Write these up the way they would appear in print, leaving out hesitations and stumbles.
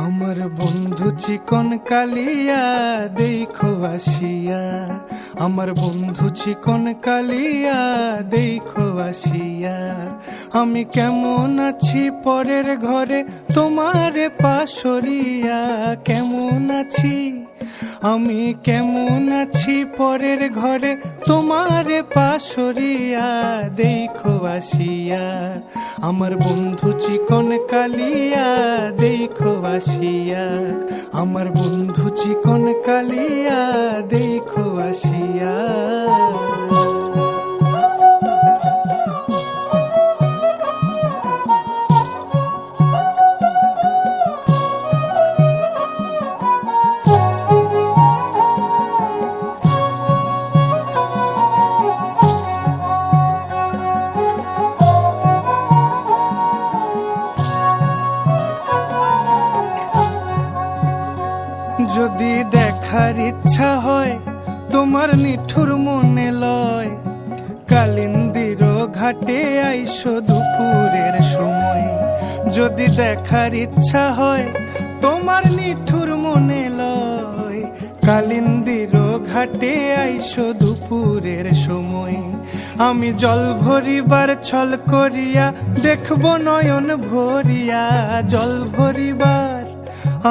আমার বন্ধু চিকন কালিয়া দেখো আসিয়া, আমার বন্ধু চিকন কালিয়া দেখো আসিয়া। আমি কেমন আছি পরের ঘরে তোমারে পাশরিয়া, কেমন আছি আমি কেমন আছি পরের ঘরে তোমারে পাশরিয়া দেখো আসিয়া। আমার বন্ধু চিকন কালিয়া দেখো আসিয়া, আমার বন্ধু চিকন কালিয়া দেখো আসিয়া। যদি দেখার ইচ্ছা হয় তোমার নিঠুর মনে লয়, কালিন্দির ঘাটে আইসো দুপুরের সময়। যদি দেখার ইচ্ছা হয় তোমার নিঠুর মনে লয়, কালিন্দির ঘাটে আইসো দুপুরের সময়। আমি জল ভরিবার ছল করিয়া দেখব নয়ন ভরিয়া, জল ভরিবার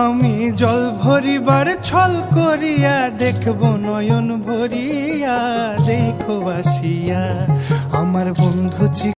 আমি জল ভরিবার ছল করিয়া দেখব নয়ন ভরিয়া দেখো আসিয়া। আমার বন্ধু